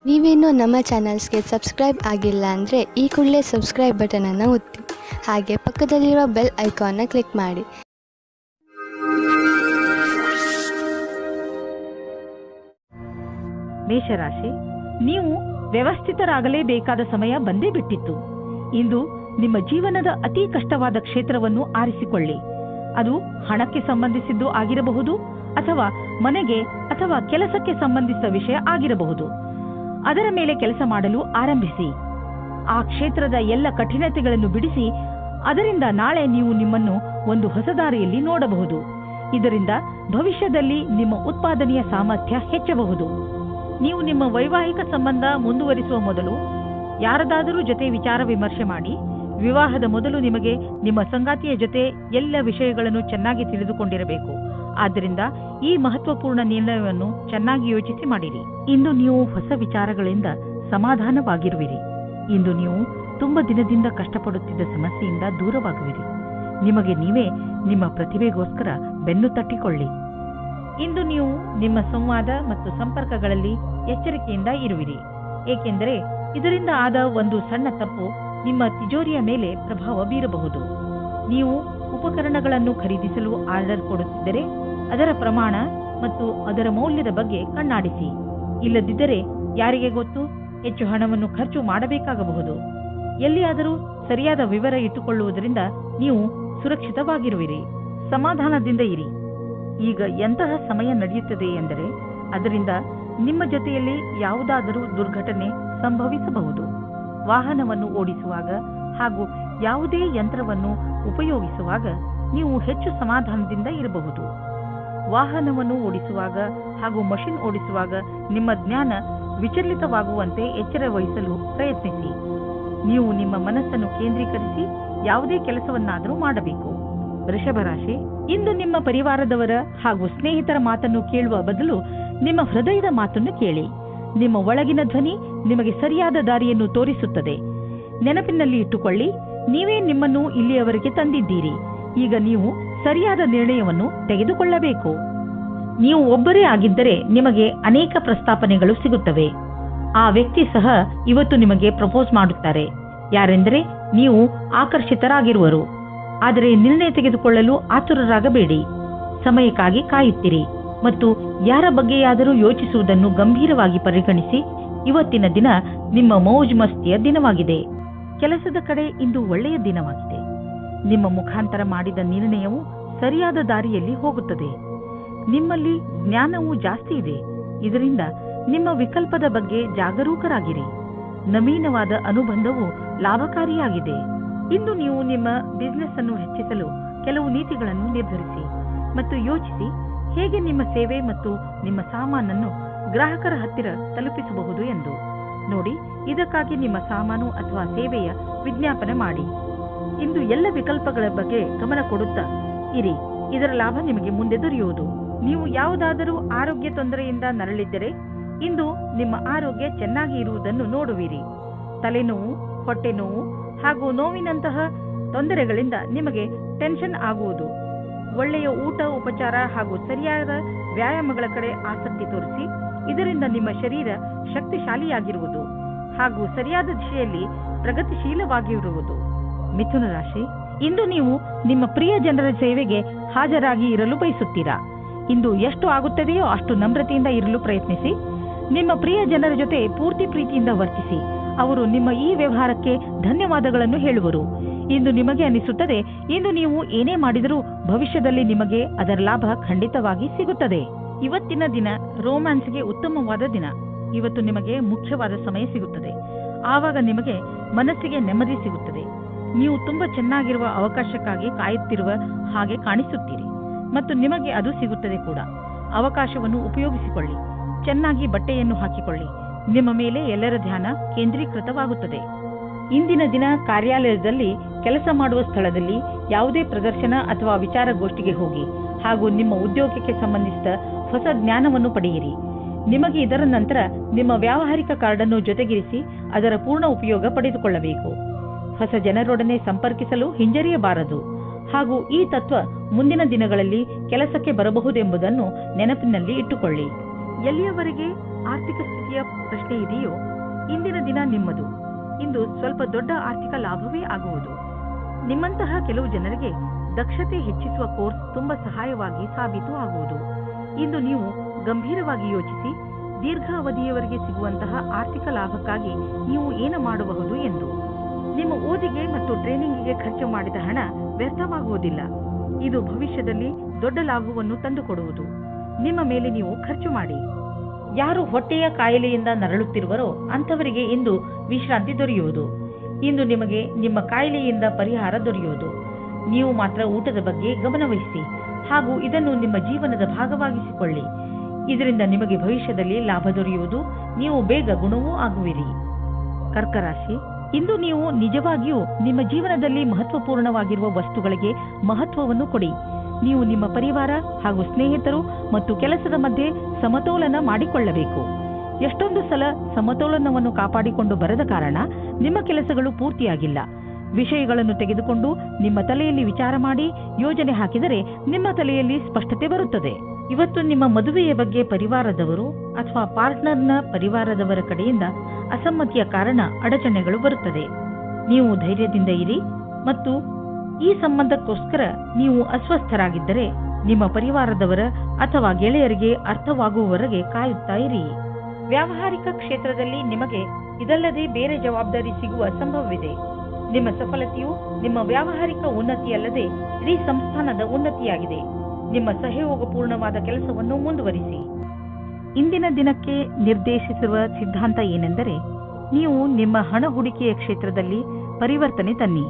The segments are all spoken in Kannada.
ನೀವೇನೂ ನಮ್ಮ ಚಾನಲ್ಸ್ಗೆ ಸಬ್ಸ್ಕ್ರೈಬ್ ಆಗಿಲ್ಲ ಅಂದರೆ ಈ ಕೂಡಲೇ ಸಬ್ಸ್ಕ್ರೈಬ್ ಬಟನನ್ನು ಒತ್ತಿ, ಹಾಗೆ ಪಕ್ಕದಲ್ಲಿರುವ ಬೆಲ್ ಐಕಾನ್ನ ಕ್ಲಿಕ್ ಮಾಡಿ. ಮೇಷರಾಶಿ, ನೀವು ವ್ಯವಸ್ಥಿತರಾಗಲೇಬೇಕಾದ ಸಮಯ ಬಂದೇ ಬಿಟ್ಟಿತ್ತು. ಇಂದು ನಿಮ್ಮ ಜೀವನದ ಅತಿ ಕಷ್ಟವಾದ ಕ್ಷೇತ್ರವನ್ನು ಆರಿಸಿಕೊಳ್ಳಿ. ಅದು ಹಣಕ್ಕೆ ಸಂಬಂಧಿಸಿದ್ದು ಆಗಿರಬಹುದು, ಅಥವಾ ಮನೆಗೆ ಅಥವಾ ಕೆಲಸಕ್ಕೆ ಸಂಬಂಧಿಸಿದ ವಿಷಯ ಆಗಿರಬಹುದು. ಅದರ ಮೇಲೆ ಕೆಲಸ ಮಾಡಲು ಆರಂಭಿಸಿ. ಆ ಕ್ಷೇತ್ರದ ಎಲ್ಲ ಕಠಿಣತೆಗಳನ್ನು ಬಿಡಿಸಿ, ಅದರಿಂದ ನಾಳೆ ನೀವು ನಿಮ್ಮನ್ನು ಒಂದು ಹೊಸ ದಾರಿಯಲ್ಲಿ ನೋಡಬಹುದು. ಇದರಿಂದ ಭವಿಷ್ಯದಲ್ಲಿ ನಿಮ್ಮ ಉತ್ಪಾದನೆಯ ಸಾಮರ್ಥ್ಯ ಹೆಚ್ಚಬಹುದು. ನೀವು ನಿಮ್ಮ ವೈವಾಹಿಕ ಸಂಬಂಧ ಮುಂದುವರಿಸುವ ಮೊದಲು ಯಾರದಾದರೂ ಜೊತೆ ವಿಚಾರ ವಿಮರ್ಶೆ ಮಾಡಿ. ವಿವಾಹದ ಮೊದಲು ನಿಮಗೆ ನಿಮ್ಮ ಸಂಗಾತಿಯ ಜೊತೆ ಎಲ್ಲ ವಿಷಯಗಳನ್ನು ಚೆನ್ನಾಗಿ ತಿಳಿದುಕೊಂಡಿರಬೇಕು. ಆದ್ದರಿಂದ ಈ ಮಹತ್ವಪೂರ್ಣ ನಿರ್ಣಯವನ್ನು ಚೆನ್ನಾಗಿ ಯೋಚಿಸಿ ಮಾಡಿರಿ. ಇಂದು ನೀವು ಹೊಸ ವಿಚಾರಗಳಿಂದ ಸಮಾಧಾನವಾಗಿರುವಿರಿ. ಇಂದು ನೀವು ತುಂಬ ದಿನದಿಂದ ಕಷ್ಟಪಡುತ್ತಿದ್ದ ಸಮಸ್ಯೆಯಿಂದ ದೂರವಾಗುವಿರಿ. ನಿಮಗೆ ನೀವೇ ನಿಮ್ಮ ಪ್ರತಿಭೆಗೋಸ್ಕರ ಬೆನ್ನು ತಟ್ಟಿಕೊಳ್ಳಿ. ಇಂದು ನೀವು ನಿಮ್ಮ ಸಂವಾದ ಮತ್ತು ಸಂಪರ್ಕಗಳಲ್ಲಿ ಎಚ್ಚರಿಕೆಯಿಂದ ಇರುವಿರಿ, ಏಕೆಂದರೆ ಇದರಿಂದ ಆದ ಒಂದು ಸಣ್ಣ ತಪ್ಪು ನಿಮ್ಮ ತಿಜೋರಿಯ ಮೇಲೆ ಪ್ರಭಾವ ಬೀರಬಹುದು. ನೀವು ಉಪಕರಣಗಳನ್ನು ಖರೀದಿಸಲು ಆರ್ಡರ್ ಕೊಡುತ್ತಿದ್ದರೆ ಅದರ ಪ್ರಮಾಣ ಮತ್ತು ಅದರ ಮೌಲ್ಯದ ಬಗ್ಗೆ ಕಣ್ಣಾಡಿಸಿ. ಇಲ್ಲದಿದ್ದರೆ ಯಾರಿಗೆ ಗೊತ್ತು, ಹೆಚ್ಚು ಹಣವನ್ನು ಖರ್ಚು ಮಾಡಬೇಕಾಗಬಹುದು. ಎಲ್ಲಿಯಾದರೂ ಸರಿಯಾದ ವಿವರ ಇಟ್ಟುಕೊಳ್ಳುವುದರಿಂದ ನೀವು ಸುರಕ್ಷಿತವಾಗಿರುವಿರಿ. ಸಮಾಧಾನದಿಂದ ಇರಿ. ಈಗ ಎಂತಹ ಸಮಯ ನಡೆಯುತ್ತದೆ ಎಂದರೆ ಅದರಿಂದ ನಿಮ್ಮ ಜೊತೆಯಲ್ಲಿ ಯಾವುದಾದರೂ ದುರ್ಘಟನೆ ಸಂಭವಿಸಬಹುದು. ವಾಹನವನ್ನು ಓಡಿಸುವಾಗ ಹಾಗೂ ಯಾವುದೇ ಯಂತ್ರವನ್ನು ಉಪಯೋಗಿಸುವಾಗ ನೀವು ಹೆಚ್ಚು ಸಮಾಧಾನದಿಂದ ಇರಬಹುದು. ವಾಹನವನ್ನು ಓಡಿಸುವಾಗ ಹಾಗೂ ಮಷಿನ್ ಓಡಿಸುವಾಗ ನಿಮ್ಮ ಜ್ಞಾನ ವಿಚಲಿತವಾಗುವಂತೆ ಎಚ್ಚರ ವಹಿಸಲು ಪ್ರಯತ್ನಿಸಿ. ನೀವು ನಿಮ್ಮ ಮನಸ್ಸನ್ನು ಕೇಂದ್ರೀಕರಿಸಿ ಯಾವುದೇ ಕೆಲಸವನ್ನಾದರೂ ಮಾಡಬೇಕು. ವೃಷಭ ರಾಶಿ, ಇಂದು ನಿಮ್ಮ ಪರಿವಾರದವರ ಹಾಗೂ ಸ್ನೇಹಿತರ ಮಾತನ್ನು ಕೇಳುವ ಬದಲು ನಿಮ್ಮ ಹೃದಯದ ಮಾತನ್ನು ಕೇಳಿ. ನಿಮ್ಮ ಒಳಗಿನ ಧ್ವನಿ ನಿಮಗೆ ಸರಿಯಾದ ದಾರಿಯನ್ನು ತೋರಿಸುತ್ತದೆ. ನೆನಪಿನಲ್ಲಿ ಇಟ್ಟುಕೊಳ್ಳಿ, ನೀವೇ ನಿಮ್ಮನ್ನು ಇಲ್ಲಿಯವರೆಗೆ ತಂದಿದ್ದೀರಿ. ಈಗ ನೀವು ಸರಿಯಾದ ನಿರ್ಣಯವನ್ನು ತೆಗೆದುಕೊಳ್ಳಬೇಕು. ನೀವು ಒಬ್ಬರೇ ಆಗಿದ್ದರೆ ನಿಮಗೆ ಅನೇಕ ಪ್ರಸ್ತಾಪನೆಗಳು ಸಿಗುತ್ತವೆ. ಆ ವ್ಯಕ್ತಿ ಸಹ ಇವತ್ತು ನಿಮಗೆ ಪ್ರಪೋಸ್ ಮಾಡುತ್ತಾರೆ. ಯಾರೆಂದರೆ ನೀವು ಆಕರ್ಷಿತರಾಗಿರುವರು. ಆದರೆ ನಿರ್ಣಯ ತೆಗೆದುಕೊಳ್ಳಲು ಆತುರರಾಗಬೇಡಿ. ಸಮಯಕ್ಕಾಗಿ ಕಾಯುತ್ತಿರಿ ಮತ್ತು ಯಾರ ಬಗ್ಗೆಯಾದರೂ ಯೋಚಿಸುವುದನ್ನು ಗಂಭೀರವಾಗಿ ಪರಿಗಣಿಸಿ. ಇವತ್ತಿನ ದಿನ ನಿಮ್ಮ ಮೌಜ್ ಮಸ್ತಿಯ ದಿನವಾಗಿದೆ. ಕೆಲಸದ ಕಡೆ ಇಂದು ಒಳ್ಳೆಯ ದಿನವಾಗಿದೆ. ನಿಮ್ಮ ಮುಖಾಂತರ ಮಾಡಿದ ನಿರ್ಣಯವು ಸರಿಯಾದ ದಾರಿಯಲ್ಲಿ ಹೋಗುತ್ತದೆ. ನಿಮ್ಮಲ್ಲಿ ಜ್ಞಾನವೂ ಜಾಸ್ತಿ ಇದೆ. ಇದರಿಂದ ನಿಮ್ಮ ವಿಕಲ್ಪದ ಬಗ್ಗೆ ಜಾಗರೂಕರಾಗಿರಿ. ನವೀನವಾದ ಅನುಬಂಧವು ಲಾಭಕಾರಿಯಾಗಿದೆ. ಇಂದು ನೀವು ನಿಮ್ಮ ಬಿಸಿನೆಸ್ ಅನ್ನು ಹೆಚ್ಚಿಸಲು ಕೆಲವು ನೀತಿಗಳನ್ನು ನಿರ್ಧರಿಸಿ ಮತ್ತು ಯೋಚಿಸಿ ಹೇಗೆ ನಿಮ್ಮ ಸೇವೆ ಮತ್ತು ನಿಮ್ಮ ಸಾಮಾನನ್ನು ಗ್ರಾಹಕರ ಹತ್ತಿರ ತಲುಪಿಸಬಹುದು ಎಂದು ನೋಡಿ. ಇದಕ್ಕಾಗಿ ನಿಮ್ಮ ಸಾಮಾನು ಅಥವಾ ಸೇವೆಯ ವಿಜ್ಞಾಪನೆ ಮಾಡಿ. ಇಂದು ಎಲ್ಲ ವಿಕಲ್ಪಗಳ ಬಗ್ಗೆ ಗಮನ ಕೊಡುತ್ತಾ ಇರಿ. ಇದರ ಲಾಭ ನಿಮಗೆ ಮುಂದೆ ದೊರೆಯುವುದು. ನೀವು ಯಾವುದಾದರೂ ಆರೋಗ್ಯ ತೊಂದರೆಯಿಂದ ನರಳಿದ್ದರೆ ಇಂದು ನಿಮ್ಮ ಆರೋಗ್ಯ ಚೆನ್ನಾಗಿ ಇರುವುದನ್ನು ನೋಡುವಿರಿ. ತಲೆನೋವು, ಹೊಟ್ಟೆ ನೋವು ಹಾಗೂ ನೋವಿನಂತಹ ತೊಂದರೆಗಳಿಂದ ನಿಮಗೆ ಟೆನ್ಷನ್ ಆಗುವುದು. ಒಳ್ಳೆಯ ಊಟ, ಉಪಚಾರ ಹಾಗೂ ಸರಿಯಾದ ವ್ಯಾಯಾಮಗಳ ಕಡೆ ಆಸಕ್ತಿ ತೋರಿಸಿ. ಇದರಿಂದ ನಿಮ್ಮ ಶರೀರ ಶಕ್ತಿಶಾಲಿಯಾಗಿರುವುದು ಹಾಗೂ ಸರಿಯಾದ ದಿಶೆಯಲ್ಲಿ ಪ್ರಗತಿಶೀಲವಾಗಿರುವುದು. ಮಿಥುನ ರಾಶಿ, ಇಂದು ನೀವು ನಿಮ್ಮ ಪ್ರಿಯ ಜನರ ಸೇವೆಗೆ ಹಾಜರಾಗಿ ಇರಲು ಬಯಸುತ್ತೀರಾ. ಇಂದು ಎಷ್ಟು ಆಗುತ್ತದೆಯೋ ಅಷ್ಟು ನಮ್ರತೆಯಿಂದ ಇರಲು ಪ್ರಯತ್ನಿಸಿ. ನಿಮ್ಮ ಪ್ರಿಯ ಜನರ ಜೊತೆ ಪೂರ್ತಿ ಪ್ರೀತಿಯಿಂದ ವರ್ತಿಸಿ. ಅವರು ನಿಮ್ಮ ಈ ವ್ಯವಹಾರಕ್ಕೆ ಧನ್ಯವಾದಗಳನ್ನು ಹೇಳುವರು. ಇಂದು ನಿಮಗೆ ಅನಿಸುತ್ತದೆ, ಇಂದು ನೀವು ಏನೇ ಮಾಡಿದರೂ ಭವಿಷ್ಯದಲ್ಲಿ ನಿಮಗೆ ಅದರ ಲಾಭ ಖಂಡಿತವಾಗಿ ಸಿಗುತ್ತದೆ. ಇವತ್ತಿನ ದಿನ ರೋಮ್ಯಾನ್ಸ್ಗೆ ಉತ್ತಮವಾದ ದಿನ. ಇವತ್ತು ನಿಮಗೆ ಮುಖ್ಯವಾದ ಸಮಯ ಸಿಗುತ್ತದೆ. ಆವಾಗ ನಿಮಗೆ ಮನಸ್ಸಿಗೆ ನೆಮ್ಮದಿ ಸಿಗುತ್ತದೆ. ನೀವು ತುಂಬಾ ಚೆನ್ನಾಗಿರುವ ಅವಕಾಶಕ್ಕಾಗಿ ಕಾಯುತ್ತಿರುವ ಹಾಗೆ ಕಾಣಿಸುತ್ತೀರಿ ಮತ್ತು ನಿಮಗೆ ಅದು ಸಿಗುತ್ತದೆ ಕೂಡ. ಅವಕಾಶವನ್ನು ಉಪಯೋಗಿಸಿಕೊಳ್ಳಿ. ಚೆನ್ನಾಗಿ ಬಟ್ಟೆಯನ್ನು ಹಾಕಿಕೊಳ್ಳಿ. ನಿಮ್ಮ ಮೇಲೆ ಎಲ್ಲರ ಧ್ಯಾನ ಕೇಂದ್ರೀಕೃತವಾಗುತ್ತದೆ. ಇಂದಿನ ದಿನ ಕಾರ್ಯಾಲಯದಲ್ಲಿ, ಕೆಲಸ ಮಾಡುವ ಸ್ಥಳದಲ್ಲಿ ಯಾವುದೇ ಪ್ರದರ್ಶನ ಅಥವಾ ವಿಚಾರಗೋಷ್ಠಿಗೆ ಹೋಗಿ ಹಾಗೂ ನಿಮ್ಮ ಉದ್ಯೋಗಕ್ಕೆ ಸಂಬಂಧಿಸಿದ ಹೊಸ ಜ್ಞಾನವನ್ನು ಪಡೆಯಿರಿ. ನಿಮಗೆ ಇದರ ನಂತರ ನಿಮ್ಮ ವ್ಯಾವಹಾರಿಕ ಕಾರ್ಡನ್ನು ಜೊತೆಗಿರಿಸಿ ಅದರ ಪೂರ್ಣ ಉಪಯೋಗ ಪಡೆದುಕೊಳ್ಳಬೇಕು. ಹೊಸ ಜನರೊಡನೆ ಸಂಪರ್ಕಿಸಲು ಹಿಂಜರಿಯಬಾರದು ಹಾಗೂ ಈ ತತ್ವ ಮುಂದಿನ ದಿನಗಳಲ್ಲಿ ಕೆಲಸಕ್ಕೆ ಬರಬಹುದೆಂಬುದನ್ನು ನೆನಪಿನಲ್ಲಿ ಇಟ್ಟುಕೊಳ್ಳಿ. ಎಲ್ಲಿಯವರೆಗೆ ಆರ್ಥಿಕ ಸ್ಥಿತಿಯ ಪ್ರಶ್ನೆ ಇದೆಯೋ ಇಂದಿನ ದಿನ ನಿಮ್ಮದು. ಇಂದು ಸ್ವಲ್ಪ ದೊಡ್ಡ ಆರ್ಥಿಕ ಲಾಭವೇ ಆಗುವುದು. ನಿಮ್ಮಂತಹ ಕೆಲವು ಜನರಿಗೆ ದಕ್ಷತೆ ಹೆಚ್ಚಿಸುವ ಕೋರ್ಸ್ ತುಂಬಾ ಸಹಾಯವಾಗಿ ಸಾಬೀತು ಆಗುವುದು. ಇಂದು ನೀವು ಗಂಭೀರವಾಗಿ ಯೋಚಿಸಿ ದೀರ್ಘ ಅವಧಿಯವರೆಗೆ ಸಿಗುವಂತಹ ಆರ್ಥಿಕ ಲಾಭಕ್ಕಾಗಿ ನೀವು ಏನು ಮಾಡಬಹುದು ಎಂದು. ನಿಮ್ಮ ಓದಿಗೆ ಮತ್ತು ಟ್ರೈನಿಂಗಿಗೆ ಖರ್ಚು ಮಾಡಿದ ಹಣ ವ್ಯರ್ಥವಾಗುವುದಿಲ್ಲ. ಇದು ಭವಿಷ್ಯದಲ್ಲಿ ದೊಡ್ಡ ಲಾಭವನ್ನು ತಂದುಕೊಡುವುದು. ನಿಮ್ಮ ಮೇಲೆ ನೀವು ಖರ್ಚು ಮಾಡಿ. ಯಾರು ಹೊಟ್ಟೆಯ ಕಾಯಿಲೆಯಿಂದ ನರಳುತ್ತಿರುವರೋ ಅಂಥವರಿಗೆ ಇಂದು ವಿಶ್ರಾಂತಿ ದೊರೆಯುವುದು. ಇಂದು ನಿಮಗೆ ನಿಮ್ಮ ಕಾಯಿಲೆಯಿಂದ ಪರಿಹಾರ ದೊರೆಯುವುದು. ನೀವು ಮಾತ್ರ ಊಟದ ಬಗ್ಗೆ ಗಮನವಹಿಸಿ ಹಾಗೂ ಇದನ್ನು ನಿಮ್ಮ ಜೀವನದ ಭಾಗವಾಗಿಸಿಕೊಳ್ಳಿ. ಇದರಿಂದ ನಿಮಗೆ ಭವಿಷ್ಯದಲ್ಲಿ ಲಾಭ ದೊರೆಯುವುದು. ನೀವು ಬೇಗ ಗುಣವೂ ಆಗುವಿರಿ. ಕರ್ಕ ರಾಶಿ, ಇಂದು ನೀವು ನಿಜವಾಗಿಯೂ ನಿಮ್ಮ ಜೀವನದಲ್ಲಿ ಮಹತ್ವಪೂರ್ಣವಾಗಿರುವ ವಸ್ತುಗಳಿಗೆ ಮಹತ್ವವನ್ನು ಕೊಡಿ. ನೀವು ನಿಮ್ಮ ಪರಿವಾರ ಹಾಗೂ ಸ್ನೇಹಿತರು ಮತ್ತು ಕೆಲಸದ ಮಧ್ಯೆ ಸಮತೋಲನ ಮಾಡಿಕೊಳ್ಳಬೇಕು. ಎಷ್ಟೊಂದು ಸಲ ಸಮತೋಲನವನ್ನು ಕಾಪಾಡಿಕೊಂಡು ಬರದ ಕಾರಣ ನಿಮ್ಮ ಕೆಲಸಗಳು ಪೂರ್ತಿಯಾಗಿಲ್ಲ. ವಿಷಯಗಳನ್ನು ತೆಗೆದುಕೊಂಡು ನಿಮ್ಮ ತಲೆಯಲ್ಲಿ ವಿಚಾರ ಮಾಡಿ ಯೋಜನೆ ಹಾಕಿದರೆ ನಿಮ್ಮ ತಲೆಯಲ್ಲಿ ಸ್ಪಷ್ಟತೆ ಬರುತ್ತದೆ. ಇವತ್ತು ನಿಮ್ಮ ಮದುವೆಯ ಬಗ್ಗೆ ಪರಿವಾರದವರು ಅಥವಾ ಪಾರ್ಟ್ನರ್ನ ಪರಿವಾರದವರ ಕಡೆಯಿಂದ ಅಸಮ್ಮತಿಯ ಕಾರಣ ಅಡಚಣೆಗಳು ಬರುತ್ತದೆ. ನೀವು ಧೈರ್ಯದಿಂದ ಇರಿ ಮತ್ತು ಈ ಸಂಬಂಧಕ್ಕೋಸ್ಕರ ನೀವು ಅಸ್ವಸ್ಥರಾಗಿದ್ದರೆ ನಿಮ್ಮ ಪರಿವಾರದವರ ಅಥವಾ ಗೆಳೆಯರಿಗೆ ಅರ್ಥವಾಗುವವರೆಗೆ ಕಾಯುತ್ತಾ ಇರಿ. ವ್ಯಾವಹಾರಿಕ ಕ್ಷೇತ್ರದಲ್ಲಿ ನಿಮಗೆ ಇದಲ್ಲದೆ ಬೇರೆ ಜವಾಬ್ದಾರಿ ಸಿಗುವ ಸಂಭವವಿದೆ. ನಿಮ್ಮ ಸಫಲತೆಯು ನಿಮ್ಮ ವ್ಯಾವಹಾರಿಕ ಉನ್ನತಿಯಲ್ಲದೆ ಇಡೀ ಸಂಸ್ಥಾನದ ಉನ್ನತಿಯಾಗಿದೆ. ನಿಮ್ಮ ಸಹಯೋಗಪೂರ್ಣವಾದ ಕೆಲಸವನ್ನು ಮುಂದುವರಿಸಿ. ಇಂದಿನ ದಿನಕ್ಕೆ ನಿರ್ದೇಶಿಸಿರುವ ಸಿದ್ಧಾಂತ ಏನೆಂದರೆ, ನೀವು ನಿಮ್ಮ ಹಣ ಹೂಡಿಕೆಯ ಕ್ಷೇತ್ರದಲ್ಲಿ ಪರಿವರ್ತನೆ ತನ್ನಿ.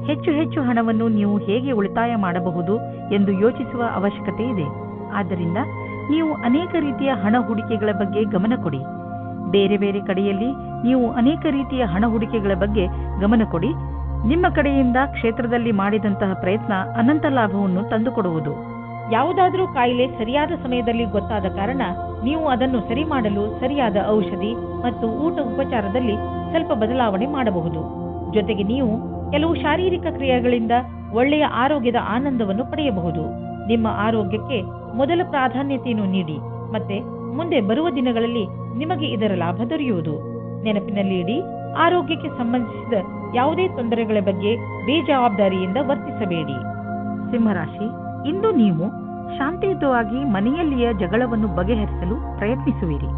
ಹೆಚ್ಚು ಹೆಚ್ಚು ಹಣವನ್ನು ನೀವು ಹೇಗೆ ಉಳಿತಾಯ ಮಾಡಬಹುದು ಎಂದು ಯೋಚಿಸುವ ಅವಶ್ಯಕತೆ ಇದೆ. ಆದ್ದರಿಂದ ನೀವು ಅನೇಕ ರೀತಿಯ ಹಣ ಹೂಡಿಕೆಗಳ ಬಗ್ಗೆ ಗಮನ ಕೊಡಿ. ಬೇರೆ ಬೇರೆ ಕಡೆಯಲ್ಲಿ ನೀವು ಅನೇಕ ರೀತಿಯ ಹಣ ಹೂಡಿಕೆಗಳ ಬಗ್ಗೆ ಗಮನ ಕೊಡಿ. ನಿಮ್ಮ ಕಡೆಯಿಂದ ಕ್ಷೇತ್ರದಲ್ಲಿ ಮಾಡಿದಂತಹ ಪ್ರಯತ್ನ ಅನಂತ ಲಾಭವನ್ನು ತಂದುಕೊಡುವುದು. ಯಾವುದಾದರೂ ಕಾಯಿಲೆ ಸರಿಯಾದ ಸಮಯದಲ್ಲಿ ಗೊತ್ತಾದ ಕಾರಣ ನೀವು ಅದನ್ನು ಸರಿ ಮಾಡಲು ಸರಿಯಾದ ಔಷಧಿ ಮತ್ತು ಊಟ ಉಪಚಾರದಲ್ಲಿ ಸ್ವಲ್ಪ ಬದಲಾವಣೆ ಮಾಡಬಹುದು. ಜೊತೆಗೆ ನೀವು ಕೆಲವು ಶಾರೀರಿಕ ಕ್ರಿಯೆಗಳಿಂದ ಒಳ್ಳೆಯ ಆರೋಗ್ಯದ ಆನಂದವನ್ನು ಪಡೆಯಬಹುದು. ನಿಮ್ಮ ಆರೋಗ್ಯಕ್ಕೆ ಮೊದಲ ಪ್ರಾಧಾನ್ಯತೆಯನ್ನು ನೀಡಿ ಮತ್ತೆ ಮುಂದೆ ಬರುವ ದಿನಗಳಲ್ಲಿ ನಿಮಗೆ ಇದರ ಲಾಭ ದೊರೆಯುವುದು. ನೆನಪಿನಲ್ಲಿ ಇಡಿ, ಆರೋಗ್ಯಕ್ಕೆ ಸಂಬಂಧಿಸಿದ ಯಾವುದೇ ತೊಂದರೆಗಳ ಬಗ್ಗೆ ಬೇಜವಾಬ್ದಾರಿಯಿಂದ ವರ್ತಿಸಬೇಡಿ. ಸಿಂಹರಾಶಿ, ಇಂದು ನೀವು ಶಾಂತಿಯುತವಾಗಿ ಮನೆಯಲ್ಲಿಯ ಜಗಳವನ್ನು ಬಗೆಹರಿಸಲು ಪ್ರಯತ್ನಿಸುವಿರಿ.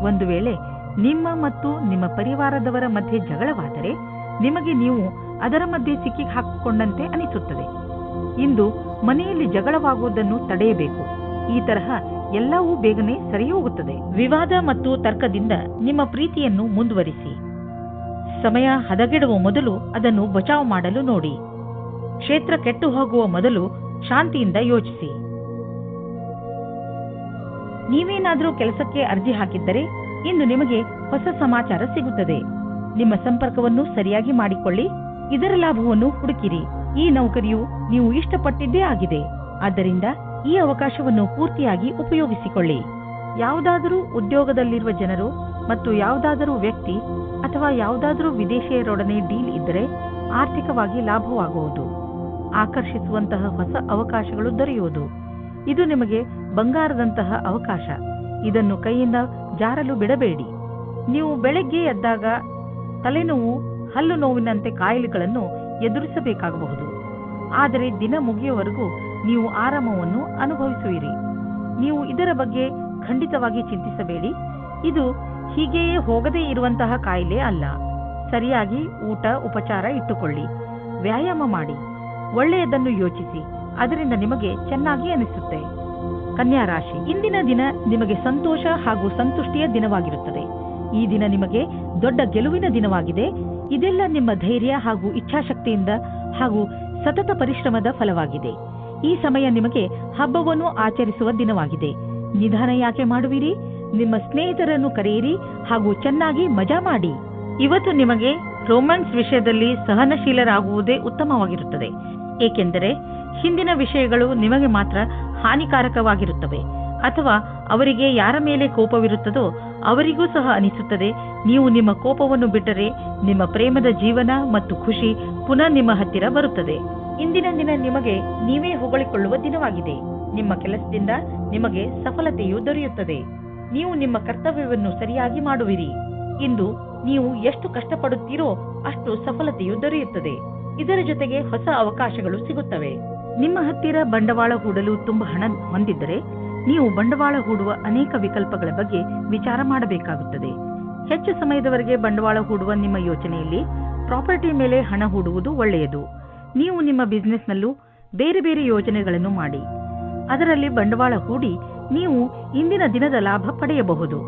ಒಂದು ವೇಳೆ ನಿಮ್ಮ ಮತ್ತು ನಿಮ್ಮ ಪರಿವಾರದವರ ಮಧ್ಯೆ ಜಗಳವಾದರೆ ನಿಮಗೆ ನೀವು ಅದರ ಮಧ್ಯೆ ಸಿಕ್ಕಿ ಹಾಕಿಕೊಂಡಂತೆ ಅನಿಸುತ್ತದೆ. ಇಂದು ಮನೆಯಲ್ಲಿ ಜಗಳವಾಗುವುದನ್ನು ತಡೆಯಬೇಕು. ಈ ತರಹ ಎಲ್ಲವೂ ಬೇಗನೆ ಸರಿ ಹೋಗುತ್ತದೆ. ವಿವಾದ ಮತ್ತು ತರ್ಕದಿಂದ ನಿಮ್ಮ ಪ್ರೀತಿಯನ್ನು ಮುಂದುವರಿಸಿ. ಸಮಯ ಹದಗೆಡುವ ಮೊದಲು ಅದನ್ನು ಬಚಾವ್ ಮಾಡಲು ನೋಡಿ. ಕ್ಷೇತ್ರ ಕೆಟ್ಟು ಹೋಗುವ ಮೊದಲು ಶಾಂತಿಯಿಂದ ಯೋಚಿಸಿ. ನೀವೇನಾದರೂ ಕೆಲಸಕ್ಕೆ ಅರ್ಜಿ ಹಾಕಿದ್ದರೆ ಇಂದು ನಿಮಗೆ ಹೊಸ ಸಮಾಚಾರ ಸಿಗುತ್ತದೆ. ನಿಮ್ಮ ಸಂಪರ್ಕವನ್ನು ಸರಿಯಾಗಿ ಮಾಡಿಕೊಳ್ಳಿ. ಇದರ ಲಾಭವನ್ನು ಹುಡುಕಿರಿ. ಈ ನೌಕರಿಯು ನೀವು ಇಷ್ಟಪಟ್ಟಿದ್ದೇ ಆಗಿದೆ. ಆದ್ದರಿಂದ ಈ ಅವಕಾಶವನ್ನು ಪೂರ್ತಿಯಾಗಿ ಉಪಯೋಗಿಸಿಕೊಳ್ಳಿ. ಯಾವುದಾದರೂ ಉದ್ಯೋಗದಲ್ಲಿರುವ ಜನರು ಮತ್ತು ಯಾವುದಾದರೂ ವ್ಯಕ್ತಿ ಅಥವಾ ಯಾವುದಾದರೂ ವಿದೇಶಿಯರೊಡನೆ ಡೀಲ್ ಇದ್ದರೆ ಆರ್ಥಿಕವಾಗಿ ಲಾಭವಾಗುವುದು. ಆಕರ್ಷಿಸುವಂತಹ ಹೊಸ ಅವಕಾಶಗಳು ದೊರೆಯುವುದು. ಇದು ನಿಮಗೆ ಬಂಗಾರದಂತಹ ಅವಕಾಶ. ಇದನ್ನು ಕೈಯಿಂದ ಜಾರಲು ಬಿಡಬೇಡಿ. ನೀವು ಬೆಳಗ್ಗೆ ಎದ್ದಾಗ ತಲೆನೋವು, ಹಲ್ಲು ನೋವಿನಂತೆ ಕಾಯಿಲೆಗಳನ್ನು ಎದುರಿಸಬೇಕಾಗಬಹುದು. ಆದರೆ ದಿನ ಮುಗಿಯುವವರೆಗೂ ನೀವು ಆರಾಮವನ್ನು ಅನುಭವಿಸುವಿರಿ. ನೀವು ಇದರ ಬಗ್ಗೆ ಖಂಡಿತವಾಗಿ ಚಿಂತಿಸಬೇಡಿ. ಇದು ಹೀಗೆಯೇ ಹೋಗದೇ ಇರುವಂತಹ ಕಾಯಿಲೆ ಅಲ್ಲ. ಸರಿಯಾಗಿ ಊಟ ಉಪಚಾರ ಇಟ್ಟುಕೊಳ್ಳಿ. ವ್ಯಾಯಾಮ ಮಾಡಿ. ಒಳ್ಳೆಯದನ್ನು ಯೋಚಿಸಿ. ಅದರಿಂದ ನಿಮಗೆ ಚೆನ್ನಾಗಿ ಅನಿಸುತ್ತೆ. ಕನ್ಯಾ ರಾಶಿ, ಇಂದಿನ ದಿನ ನಿಮಗೆ ಸಂತೋಷ ಹಾಗೂ ಸಂತುಷ್ಟಿಯ ದಿನವಾಗಿರುತ್ತದೆ. ಈ ದಿನ ನಿಮಗೆ ದೊಡ್ಡ ಗೆಲುವಿನ ದಿನವಾಗಿದೆ. ಇದೆಲ್ಲ ನಿಮ್ಮ ಧೈರ್ಯ ಹಾಗೂ ಇಚ್ಛಾಶಕ್ತಿಯಿಂದ ಹಾಗೂ ಸತತ ಪರಿಶ್ರಮದ ಫಲವಾಗಿದೆ. ಈ ಸಮಯ ನಿಮಗೆ ಹಬ್ಬವನ್ನು ಆಚರಿಸುವ ದಿನವಾಗಿದೆ. ನಿಧಾನ ಯಾಕೆ ಮಾಡುವಿರಿ? ನಿಮ್ಮ ಸ್ನೇಹಿತರನ್ನು ಕರೆಯಿರಿ ಹಾಗೂ ಚೆನ್ನಾಗಿ ಮಜಾ ಮಾಡಿ. ಇವತ್ತು ನಿಮಗೆ ರೊಮ್ಯಾನ್ಸ್ ವಿಷಯದಲ್ಲಿ ಸಹನಶೀಲರಾಗುವುದೇ ಉತ್ತಮವಾಗಿರುತ್ತದೆ. ಏಕೆಂದರೆ ಹಿಂದಿನ ವಿಷಯಗಳು ನಿಮಗೆ ಮಾತ್ರ ಹಾನಿಕಾರಕವಾಗಿರುತ್ತವೆ. ಅಥವಾ ಅವರಿಗೆ ಯಾರ ಮೇಲೆ ಕೋಪವಿರುತ್ತದೋ ಅವರಿಗೂ ಸಹ ಅನಿಸುತ್ತದೆ. ನೀವು ನಿಮ್ಮ ಕೋಪವನ್ನು ಬಿಟ್ಟರೆ ನಿಮ್ಮ ಪ್ರೇಮದ ಜೀವನ ಮತ್ತು ಖುಷಿ ಪುನಃ ನಿಮ್ಮ ಹತ್ತಿರ ಬರುತ್ತದೆ. ಇಂದಿನ ದಿನ ನಿಮಗೆ ನೀವೇ ಹೊಗಳಿಕೊಳ್ಳುವ ದಿನವಾಗಿದೆ. ನಿಮ್ಮ ಕೆಲಸದಿಂದ ನಿಮಗೆ ಸಫಲತೆಯು ದೊರೆಯುತ್ತದೆ. ನೀವು ನಿಮ್ಮ ಕರ್ತವ್ಯವನ್ನು ಸರಿಯಾಗಿ ಮಾಡುವಿರಿ. ಇಂದು ನೀವು ಎಷ್ಟು ಕಷ್ಟಪಡುತ್ತೀರೋ ಅಷ್ಟು ಸಫಲತೆಯು ದೊರೆಯುತ್ತದೆ. ಇದರ ಜೊತೆಗೆ ಹೊಸ ಅವಕಾಶಗಳು ಸಿಗುತ್ತವೆ. ನಿಮ್ಮ ಹತ್ತಿರ ಬಂಡವಾಳ ಹೂಡಲು ತುಂಬಾ ಹಣ ಹೊಂದಿದ್ದರೆ ನೀವು ಬಂಡವಾಳ ಹೂಡುವ ಅನೇಕ ವಿಕಲ್ಪಗಳ ಬಗ್ಗೆ ವಿಚಾರ ಮಾಡಬೇಕಾಗುತ್ತದೆ. ಹೆಚ್ಚು ಸಮಯದವರೆಗೆ ಬಂಡವಾಳ ಹೂಡುವ ನಿಮ್ಮ ಯೋಚನೆಯಲ್ಲಿ ಪ್ರಾಪರ್ಟಿ ಮೇಲೆ ಹಣ ಹೂಡುವುದು ಒಳ್ಳೆಯದು. ನೀವು ನಿಮ್ಮ ಬಿಸಿನೆಸ್ನಲ್ಲೂ ಬೇರೆ ಬೇರೆ ಯೋಜನೆಗಳನ್ನು ಮಾಡಿ ಅದರಲ್ಲಿ ಬಂಡವಾಳ ಹೂಡಿ ನೀವು ಇಂದಿನ ದಿನದ ಲಾಭ ಪಡೆಯಬಹುದು.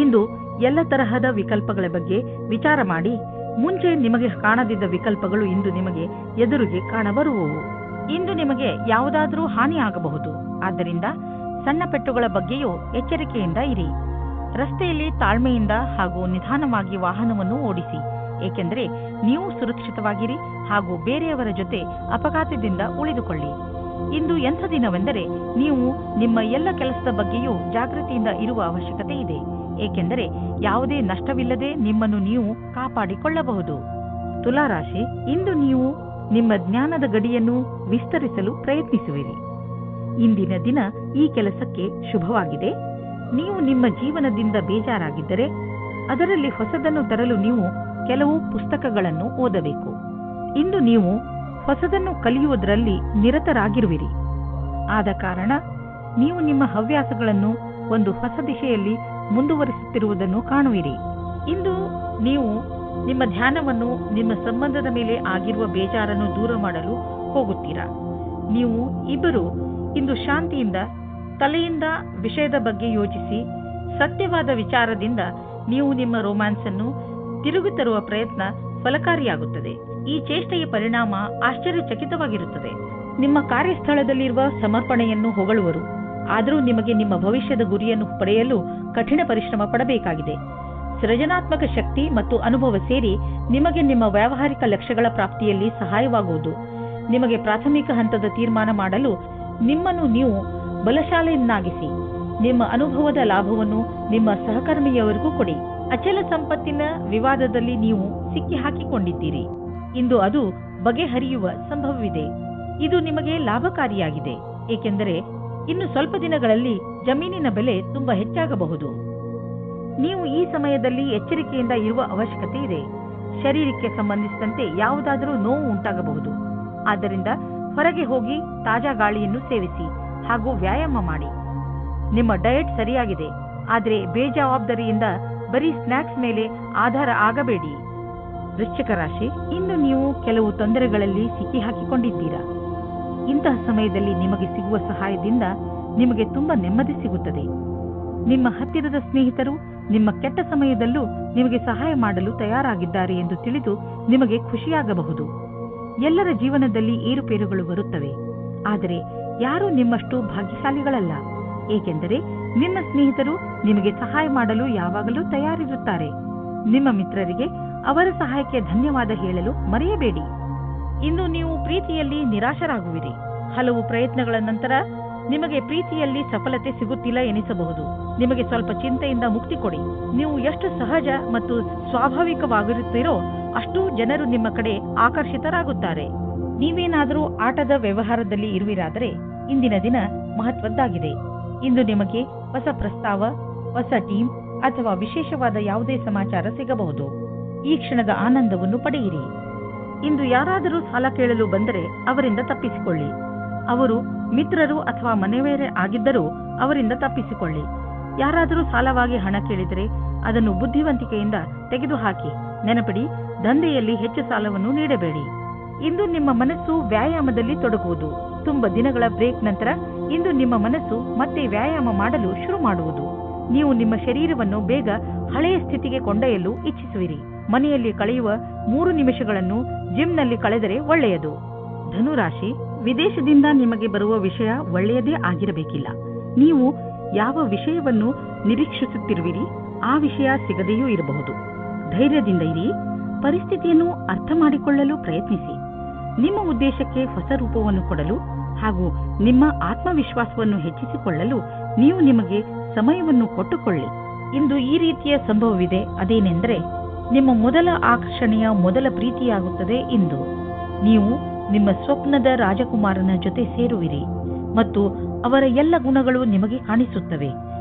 ಇಂದು ಎಲ್ಲ ತರಹದ ವಿಕಲ್ಪಗಳ ಬಗ್ಗೆ ವಿಚಾರ ಮಾಡಿ. ಮುಂಚೆ ನಿಮಗೆ ಕಾಣದಿದ್ದ ವಿಕಲ್ಪಗಳು ಇಂದು ನಿಮಗೆ ಎದುರಿಗೆ ಕಾಣಬರುವವು. ಇಂದು ನಿಮಗೆ ಯಾವುದಾದರೂ ಹಾನಿ ಆಗಬಹುದು. ಆದ್ದರಿಂದ ಸಣ್ಣ ಪೆಟ್ಟುಗಳ ಬಗ್ಗೆಯೂ ಎಚ್ಚರಿಕೆಯಿಂದ ಇರಿ. ರಸ್ತೆಯಲ್ಲಿ ತಾಳ್ಮೆಯಿಂದ ಹಾಗೂ ನಿಧಾನವಾಗಿ ವಾಹನವನ್ನು ಓಡಿಸಿ, ಏಕೆಂದರೆ ನೀವು ಸುರಕ್ಷಿತವಾಗಿರಿ ಹಾಗೂ ಬೇರೆಯವರ ಜೊತೆ ಅಪಘಾತದಿಂದ ಉಳಿದುಕೊಳ್ಳಿ. ಇಂದು ಎಂಥ ದಿನವೆಂದರೆ ನೀವು ನಿಮ್ಮ ಎಲ್ಲ ಕೆಲಸದ ಬಗ್ಗೆಯೂ ಜಾಗೃತಿಯಿಂದ ಇರುವ ಅವಶ್ಯಕತೆ ಇದೆ, ಏಕೆಂದರೆ ಯಾವುದೇ ನಷ್ಟವಿಲ್ಲದೆ ನಿಮ್ಮನ್ನು ನೀವು ಕಾಪಾಡಿಕೊಳ್ಳಬಹುದು. ತುಲಾರಾಶಿ, ಇಂದು ನೀವು ನಿಮ್ಮ ಜ್ಞಾನದ ಗಡಿಯನ್ನು ವಿಸ್ತರಿಸಲು ಪ್ರಯತ್ನಿಸುವಿರಿ. ಇಂದಿನ ದಿನ ಈ ಕೆಲಸಕ್ಕೆ ಶುಭವಾಗಿದೆ. ನೀವು ನಿಮ್ಮ ಜೀವನದಿಂದ ಬೇಜಾರಾಗಿದ್ದರೆ ಅದರಲ್ಲಿ ಹೊಸದನ್ನು ತರಲು ನೀವು ಕೆಲವು ಪುಸ್ತಕಗಳನ್ನು ಓದಬೇಕು. ಇಂದು ನೀವು ಹೊಸದನ್ನು ಕಲಿಯುವುದರಲ್ಲಿ ನಿರತರಾಗಿರುವಿರಿ. ಆದ ಕಾರಣ ನೀವು ನಿಮ್ಮ ಹವ್ಯಾಸಗಳನ್ನು ಒಂದು ಹೊಸ ದಿಶೆಯಲ್ಲಿ ಮುಂದುವರಿಸುತ್ತಿರುವುದನ್ನು ಕಾಣುವಿರಿ. ಇಂದು ನೀವು ನಿಮ್ಮ ಧ್ಯಾನವನ್ನು ನಿಮ್ಮ ಸಂಬಂಧದ ಮೇಲೆ ಆಗಿರುವ ಬೇಜಾರನ್ನು ದೂರ ಮಾಡಲು ಹೋಗುತ್ತೀರಾ. ನೀವು ಇಬ್ಬರು ಇಂದು ಶಾಂತಿಯಿಂದ ತಲೆಯಿಂದ ವಿಷಯದ ಬಗ್ಗೆ ಯೋಚಿಸಿ ಸತ್ಯವಾದ ವಿಚಾರದಿಂದ ನೀವು ನಿಮ್ಮ ರೊಮ್ಯಾನ್ಸ್ ಅನ್ನು ತಿರುಗಿ ತರುವ ಪ್ರಯತ್ನ ಫಲಕಾರಿಯಾಗುತ್ತದೆ. ಈ ಚೇಷ್ಟೆಯ ಪರಿಣಾಮ ಆಶ್ಚರ್ಯಚಕಿತವಾಗಿರುತ್ತದೆ. ನಿಮ್ಮ ಕಾರ್ಯಸ್ಥಳದಲ್ಲಿರುವ ಸಮರ್ಪಣೆಯನ್ನು ಹೊಗಳುವರು. ಆದರೂ ನಿಮಗೆ ನಿಮ್ಮ ಭವಿಷ್ಯದ ಗುರಿಯನ್ನು ಪಡೆಯಲು ಕಠಿಣ ಪರಿಶ್ರಮ ಪಡಬೇಕಾಗಿದೆ. ಸೃಜನಾತ್ಮಕ ಶಕ್ತಿ ಮತ್ತು ಅನುಭವ ಸೇರಿ ನಿಮಗೆ ನಿಮ್ಮ ವ್ಯಾವಹಾರಿಕ ಲಕ್ಷ್ಯಗಳ ಪ್ರಾಪ್ತಿಯಲ್ಲಿ ಸಹಾಯವಾಗುವುದು. ನಿಮಗೆ ಪ್ರಾಥಮಿಕ ಹಂತದ ತೀರ್ಮಾನ ಮಾಡಲು ನಿಮ್ಮನ್ನು ನೀವು ಬಲಶಾಲಿಯನ್ನಾಗಿಸಿ ನಿಮ್ಮ ಅನುಭವದ ಲಾಭವನ್ನು ನಿಮ್ಮ ಸಹಕರ್ಮಿಯವರಿಗೂ ಕೊಡಿ. ಅಚಲ ಸಂಪತ್ತಿನ ವಿವಾದದಲ್ಲಿ ನೀವು ಸಿಕ್ಕಿ ಹಾಕಿಕೊಂಡಿದ್ದೀರಿ. ಇಂದು ಅದು ಬಗೆಹರಿಯುವ ಸಂಭವವಿದೆ. ಇದು ನಿಮಗೆ ಲಾಭಕಾರಿಯಾಗಿದೆ, ಏಕೆಂದರೆ ಇನ್ನು ಸ್ವಲ್ಪ ದಿನಗಳಲ್ಲಿ ಜಮೀನಿನ ಬೆಲೆ ತುಂಬಾ ಹೆಚ್ಚಾಗಬಹುದು. ನೀವು ಈ ಸಮಯದಲ್ಲಿ ಎಚ್ಚರಿಕೆಯಿಂದ ಇರುವ ಅವಶ್ಯಕತೆ ಇದೆ. ಶರೀರಕ್ಕೆ ಸಂಬಂಧಿಸಿದಂತೆ ಯಾವುದಾದರೂ ನೋವು ಉಂಟಾಗಬಹುದು. ಆದ್ದರಿಂದ ಹೊರಗೆ ಹೋಗಿ ತಾಜಾ ಗಾಳಿಯನ್ನು ಸೇವಿಸಿ ಹಾಗೂ ವ್ಯಾಯಾಮ ಮಾಡಿ. ನಿಮ್ಮ ಡಯಟ್ ಸರಿಯಾಗಿದೆ, ಆದರೆ ಬೇಜವಾಬ್ದಾರಿಯಿಂದ ಬರೀ ಸ್ನ್ಯಾಕ್ಸ್ ಮೇಲೆ ಆಧಾರ ಆಗಬೇಡಿ. ವೃಶ್ಚಿಕ ರಾಶಿ, ಇಂದು ನೀವು ಕೆಲವು ತೊಂದರೆಗಳಲ್ಲಿ ಸಿಕ್ಕಿ ಹಾಕಿಕೊಂಡಿದ್ದೀರಾ. ಇಂತಹ ಸಮಯದಲ್ಲಿ ನಿಮಗೆ ಸಿಗುವ ಸಹಾಯದಿಂದ ನಿಮಗೆ ತುಂಬಾ ನೆಮ್ಮದಿ ಸಿಗುತ್ತದೆ. ನಿಮ್ಮ ಹತ್ತಿರದ ಸ್ನೇಹಿತರು ನಿಮ್ಮ ಕೆಟ್ಟ ಸಮಯದಲ್ಲೂ ನಿಮಗೆ ಸಹಾಯ ಮಾಡಲು ತಯಾರಾಗಿದ್ದಾರೆ ಎಂದು ತಿಳಿದು ನಿಮಗೆ ಖುಷಿಯಾಗಬಹುದು. ಎಲ್ಲರ ಜೀವನದಲ್ಲಿ ಏರುಪೇರುಗಳು ಬರುತ್ತವೆ, ಆದರೆ ಯಾರೂ ನಿಮ್ಮಷ್ಟು ಭಾಗ್ಯಶಾಲಿಗಳಲ್ಲ, ಏಕೆಂದರೆ ನಿಮ್ಮ ಸ್ನೇಹಿತರು ನಿಮಗೆ ಸಹಾಯ ಮಾಡಲು ಯಾವಾಗಲೂ ತಯಾರಿರುತ್ತಾರೆ. ನಿಮ್ಮ ಮಿತ್ರರಿಗೆ ಅವರ ಸಹಾಯಕ್ಕೆ ಧನ್ಯವಾದ ಹೇಳಲು ಮರೆಯಬೇಡಿ. ಇಂದು ನೀವು ಪ್ರೀತಿಯಲ್ಲಿ ನಿರಾಶರಾಗುವಿರಿ. ಹಲವು ಪ್ರಯತ್ನಗಳ ನಂತರ ನಿಮಗೆ ಪ್ರೀತಿಯಲ್ಲಿ ಸಫಲತೆ ಸಿಗುತ್ತಿಲ್ಲ ಎನಿಸಬಹುದು. ನಿಮಗೆ ಸ್ವಲ್ಪ ಚಿಂತೆಯಿಂದ ಮುಕ್ತಿ ಕೊಡಿ. ನೀವು ಎಷ್ಟು ಸಹಜ ಮತ್ತು ಸ್ವಾಭಾವಿಕವಾಗಿರುತ್ತೀರೋ ಅಷ್ಟು ಜನರು ನಿಮ್ಮ ಕಡೆ ಆಕರ್ಷಿತರಾಗುತ್ತಾರೆ. ನೀವೇನಾದರೂ ಆಟದ ವ್ಯವಹಾರದಲ್ಲಿ ಇರುವಿರಾದರೆ ಇಂದಿನ ದಿನ ಮಹತ್ವದ್ದಾಗಿದೆ. ಇಂದು ನಿಮಗೆ ಹೊಸ ಪ್ರಸ್ತಾವ, ಹೊಸ ಟೀಮ್ ಅಥವಾ ವಿಶೇಷವಾದ ಯಾವುದೇ ಸಮಾಚಾರ ಸಿಗಬಹುದು. ಈ ಕ್ಷಣದ ಆನಂದವನ್ನು ಪಡೆಯಿರಿ. ಇಂದು ಯಾರಾದರೂ ಸಾಲ ಕೇಳಲು ಬಂದರೆ ಅವರಿಂದ ತಪ್ಪಿಸಿಕೊಳ್ಳಿ. ಅವರು ಮಿತ್ರರು ಅಥವಾ ಮನೆಯವರೇ ಆಗಿದ್ದರೂ ಅವರಿಂದ ತಪ್ಪಿಸಿಕೊಳ್ಳಿ. ಯಾರಾದರೂ ಸಾಲವಾಗಿ ಹಣ ಕೇಳಿದರೆ ಅದನ್ನು ಬುದ್ಧಿವಂತಿಕೆಯಿಂದ ತೆಗೆದುಹಾಕಿ. ನೆನಪಿಡಿ, ದಂಧೆಯಲ್ಲಿ ಹೆಚ್ಚು ಸಾಲವನ್ನು ನೀಡಬೇಡಿ. ಇಂದು ನಿಮ್ಮ ಮನಸ್ಸು ವ್ಯಾಯಾಮದಲ್ಲಿ ತೊಡಗುವುದು. ತುಂಬ ದಿನಗಳ ಬ್ರೇಕ್ ನಂತರ ಇಂದು ನಿಮ್ಮ ಮನಸ್ಸು ಮತ್ತೆ ವ್ಯಾಯಾಮ ಮಾಡಲು ಶುರು ಮಾಡುವುದು. ನೀವು ನಿಮ್ಮ ಶರೀರವನ್ನು ಬೇಗ ಹಳೆಯ ಸ್ಥಿತಿಗೆ ಕೊಂಡೊಯ್ಯಲು ಇಚ್ಛಿಸುವಿರಿ. ಮನೆಯಲ್ಲಿ ಕಳೆಯುವ 3 ನಿಮಿಷಗಳನ್ನು ಜಿಮ್ನಲ್ಲಿ ಕಳೆದರೆ ಒಳ್ಳೆಯದು. ಧನುರಾಶಿ, ವಿದೇಶದಿಂದ ನಿಮಗೆ ಬರುವ ವಿಷಯ ಒಳ್ಳೆಯದೇ ಆಗಿರಬೇಕಿಲ್ಲ. ನೀವು ಯಾವ ವಿಷಯವನ್ನು ನಿರೀಕ್ಷಿಸುತ್ತಿರುವಿರಿ ಆ ವಿಷಯ ಸಿಗದೆಯೂ ಇರಬಹುದು. ಧೈರ್ಯದಿಂದ ಇರಿ. ಪರಿಸ್ಥಿತಿಯನ್ನು ಅರ್ಥ ಮಾಡಿಕೊಳ್ಳಲು ಪ್ರಯತ್ನಿಸಿ. ನಿಮ್ಮ ಉದ್ದೇಶಕ್ಕೆ ಹೊಸ ರೂಪವನ್ನು ಕೊಡಲು ಹಾಗೂ ನಿಮ್ಮ ಆತ್ಮವಿಶ್ವಾಸವನ್ನು ಹೆಚ್ಚಿಸಿಕೊಳ್ಳಲು ನೀವು ನಿಮಗೆ ಸಮಯವನ್ನು ಕೊಟ್ಟುಕೊಳ್ಳಿ. ಇಂದು ಈ ರೀತಿಯ ಸಂಭವವಿದೆ. ಅದೇನೆಂದರೆ ನಿಮ್ಮ ಮೊದಲ ಆಕರ್ಷಣೆಯ ಮೊದಲ ಪ್ರೀತಿಯಾಗುತ್ತದೆ. ಇಂದು ನೀವು ನಿಮ್ಮ ಸ್ವಪ್ನದ ರಾಜಕುಮಾರನ ಜೊತೆ ಸೇರುವಿರಿ ಮತ್ತು ಅವರ ಎಲ್ಲ ಗುಣಗಳು ನಿಮಗೆ ಕಾಣಿಸುತ್ತವೆ.